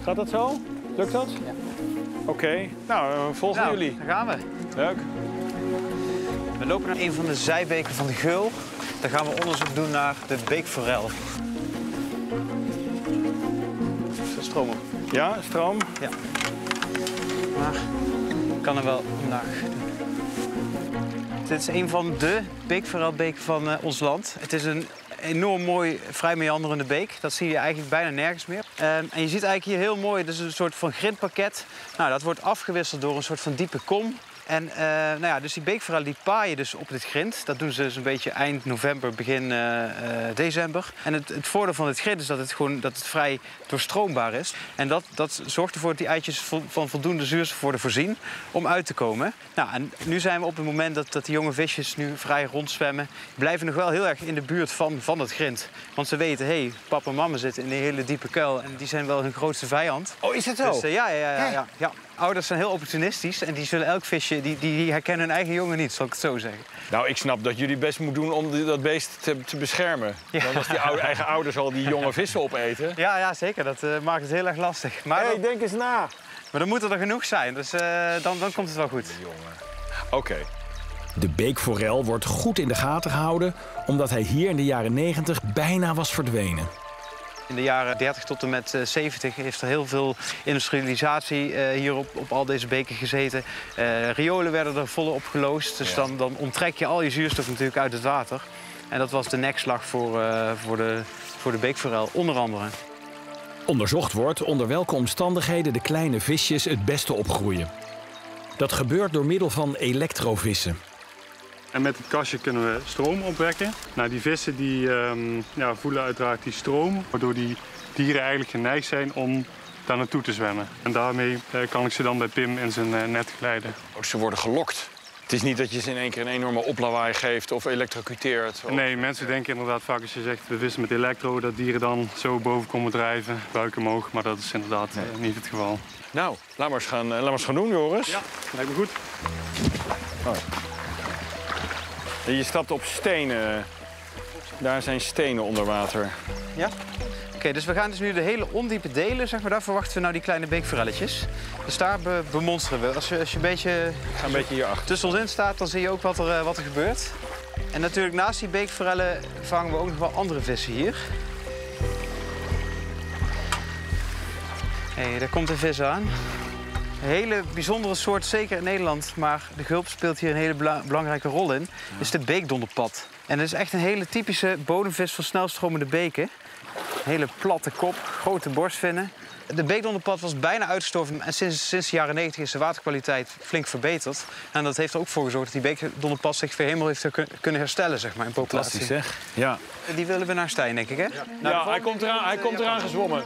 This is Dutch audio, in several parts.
Gaat dat zo? Lukt dat? Ja. Oké, nou, volgen jullie. Daar gaan we. Leuk. We lopen naar een van de zijbeken van de Geul. Daar gaan we onderzoek doen naar de beekforel. Is er stroom op? Ja, stroom? Ja. Maar ik kan er wel vandaag doen. Dit is een van de beekforelbeken van ons land. Het is een enorm mooi, vrij meanderende beek. Dat zie je eigenlijk bijna nergens meer. En je ziet eigenlijk hier heel mooi, dus een soort van grindpakket. Nou, dat wordt afgewisseld door een soort van diepe kom. En nou ja, dus die beekforellen die paaien dus op dit grind. Dat doen ze dus een beetje eind november, begin december. En het voordeel van dit grind is dat het vrij doorstroombaar is. En dat zorgt ervoor dat die eitjes van voldoende zuurstof worden voorzien om uit te komen. Nou, en nu zijn we op het moment dat die jonge visjes nu vrij rondzwemmen. Die blijven nog wel heel erg in de buurt van het grind. Want ze weten, hé, papa en mama zitten in een hele diepe kuil. En die zijn wel hun grootste vijand. Oh, is dat zo? Dus, ja. Ouders zijn heel opportunistisch en die zullen elk visje, die herkennen hun eigen jongen niet, zal ik het zo zeggen. Nou, ik snap dat jullie best moeten doen om dat beest te beschermen. Ja. Want als die eigen ouders al die jonge vissen opeten. Ja, zeker. Dat maakt het heel erg lastig. Maar denk eens na. Maar dan moet er genoeg zijn, dus dan komt het wel goed. Oké. De beekforel wordt goed in de gaten gehouden, omdat hij hier in de jaren 90 bijna was verdwenen. In de jaren 30 tot en met 70 heeft er heel veel industrialisatie hier op al deze beken gezeten. Riolen werden er volop geloosd, dus dan onttrek je al je zuurstof natuurlijk uit het water. En dat was de nekslag voor de beekforel, onder andere. Onderzocht wordt onder welke omstandigheden de kleine visjes het beste opgroeien. Dat gebeurt door middel van elektrovissen. En met het kastje kunnen we stroom opwekken. Nou, die vissen die, voelen uiteraard die stroom, waardoor die dieren eigenlijk geneigd zijn om daar naartoe te zwemmen. En daarmee kan ik ze dan bij Pim in zijn net glijden. Oh, ze worden gelokt. Het is niet dat je ze in één keer een enorme oplawaai geeft of elektrocuteert. Of... Nee, mensen denken inderdaad vaak als je zegt we vissen met elektro, dat dieren dan zo boven komen drijven, buik omhoog. Maar dat is inderdaad niet het geval. Nou, laat maar eens gaan doen, Joris. Ja, lijkt me goed. Oh. Je stapt op stenen. Daar zijn stenen onder water. Ja? Oké, dus we gaan dus nu de hele ondiepe delen, zeg maar. Daar verwachten we nou die kleine beekforelletjes. Dus daar bemonsteren we. Als je een beetje, hierachter tussen ons in staat, dan zie je ook wat er gebeurt. En natuurlijk naast die beekforellen vangen we ook nog wel andere vissen hier. Hé, daar komt een vis aan. Een hele bijzondere soort, zeker in Nederland, maar de gulp speelt hier een hele belangrijke rol in, is de beekdonderpad. En dat is echt een hele typische bodemvis van snelstromende beken. Een hele platte kop, grote borstvinnen. De beekdonderpad was bijna uitgestorven en sinds de jaren 90 is de waterkwaliteit flink verbeterd. En dat heeft er ook voor gezorgd dat die beekdonderpad zich weer helemaal heeft kunnen herstellen, zeg maar, in populatie. Fantastisch, zeg. Ja. Die willen we naar Stijn, denk ik, hè? Ja, hij komt eraan gezwommen.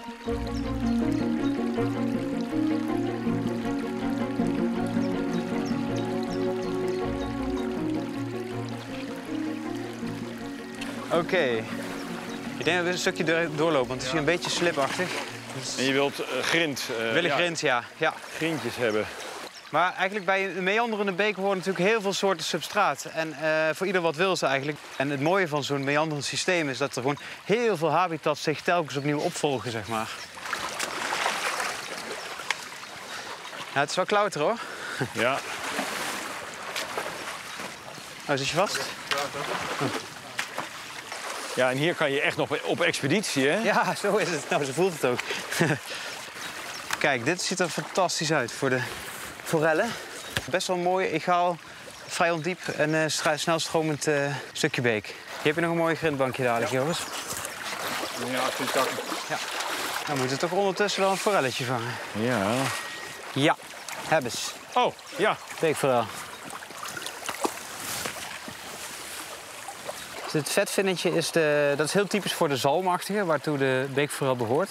Oké. Ik denk dat we een stukje doorlopen, want het is hier een beetje slipachtig. En je wilt grind. Grind, ja. Grindjes hebben. Maar eigenlijk bij een meanderende beek horen natuurlijk heel veel soorten substraat. En voor ieder wat wil ze eigenlijk. En het mooie van zo'n meanderend systeem is dat er gewoon heel veel habitats zich telkens opnieuw opvolgen, zeg maar. Ja, het is wel klauter, hoor. Ja. Oh, zit je vast? Ja, en hier kan je echt nog op expeditie, hè? Ja, zo is het. Nou, zo voelt het ook. Kijk, dit ziet er fantastisch uit voor de forellen. Best wel mooi, egaal, vrij ondiep en snelstromend stukje beek. Hier heb je nog een mooi grindbankje dadelijk, Joris. Ja, vind ik ja. Dan moeten we toch ondertussen wel een forelletje vangen. Ja. Ja, hebben ze. Oh, ja. Beekforel. Het vetvinnetje is dat is heel typisch voor de zalmachtige, waartoe de beekforel behoort.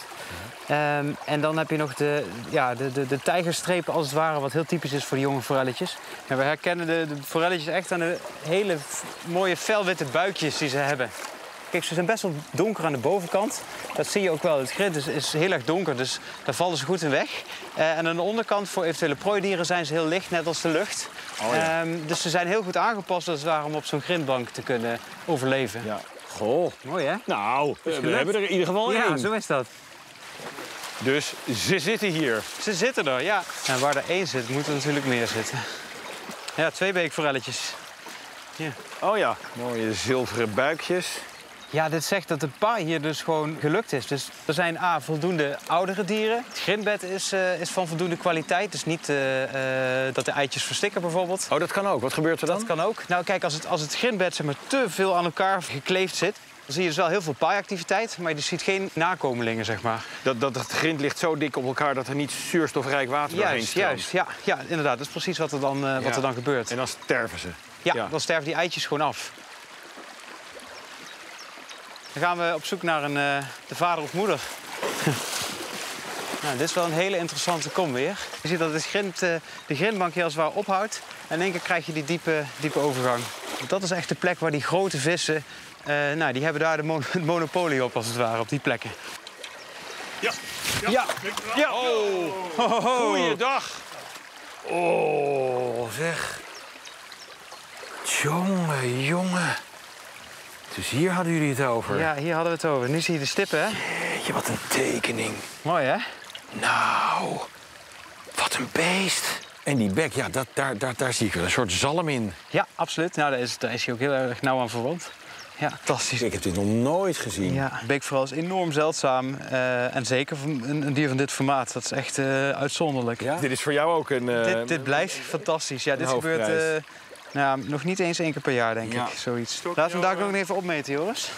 En dan heb je nog de tijgerstrepen als het ware, wat heel typisch is voor de jonge forelletjes. En we herkennen de forelletjes echt aan de hele mooie felwitte buikjes die ze hebben. Kijk, ze zijn best wel donker aan de bovenkant. Dat zie je ook wel. Het grind is heel erg donker, dus daar vallen ze goed in weg. En aan de onderkant, voor eventuele prooidieren, zijn ze heel licht, net als de lucht. Oh, ja. Dus ze zijn heel goed aangepast als het ware om op zo'n grindbank te kunnen overleven. Ja. Goh. Mooi, hè? Nou, we hebben er in ieder geval één. Ja, zo is dat. Dus ze zitten hier. Ze zitten er, ja. En waar er 1 zit, moet er natuurlijk meer zitten. Ja, 2 beekforelletjes. Hier. Oh ja, mooie zilveren buikjes. Ja, dit zegt dat de paai hier dus gewoon gelukt is. Dus er zijn voldoende oudere dieren. Het grindbed is van voldoende kwaliteit. Dus niet dat de eitjes verstikken bijvoorbeeld. Oh, dat kan ook. Wat gebeurt er dan? Dat kan ook. Nou kijk, als het grindbed zeg maar, te veel aan elkaar gekleefd zit... dan zie je dus wel heel veel paaiactiviteit, maar je ziet geen nakomelingen, zeg maar. Dat grind ligt zo dik op elkaar dat er niet zuurstofrijk water doorheen stroomt. Juist. Ja, inderdaad. Dat is precies wat er dan gebeurt. En dan sterven ze. Ja, dan sterven die eitjes gewoon af. Dan gaan we op zoek naar de vader of moeder. Nou, dit is wel een hele interessante kom weer. Je ziet dat de grindbank hier als het ware ophoudt. En in één keer krijg je die diepe overgang. Dat is echt de plek waar die grote vissen... die hebben daar het monopolie op, als het ware, op die plekken. Ja. Oh, goeiedag. Oh, zeg. Jongen. Dus hier hadden jullie het over? Ja, hier hadden we het over. Nu zie je de stippen, hè? Jeetje, wat een tekening. Mooi, hè? Nou, wat een beest. En die bek, ja, daar zie ik wel een soort zalm in. Ja, absoluut. Nou, daar is hij ook heel erg nauw aan verwant. Ja, fantastisch. Ik heb dit nog nooit gezien. Ja, beekforel is enorm zeldzaam. En zeker een dier van dit formaat. Dat is echt uitzonderlijk. Ja? Dit is voor jou ook een... Dit blijft fantastisch. Ja, dit gebeurt nog niet eens 1 keer per jaar, denk ik. Zoiets. Laten we hem daar nog even opmeten, Joris.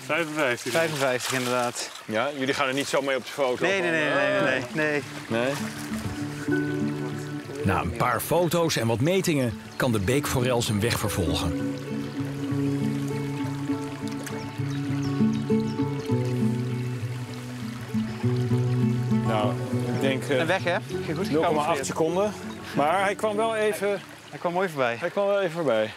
55. 55, inderdaad. Ja, jullie gaan er niet zo mee op de foto? Nee. Na een paar foto's en wat metingen kan de beekforel zijn weg vervolgen. Nou, ik denk... En weg, hè? Goed 0,8 seconden. Maar hij kwam wel even... Hij kwam mooi voorbij. Hij kwam wel even voorbij.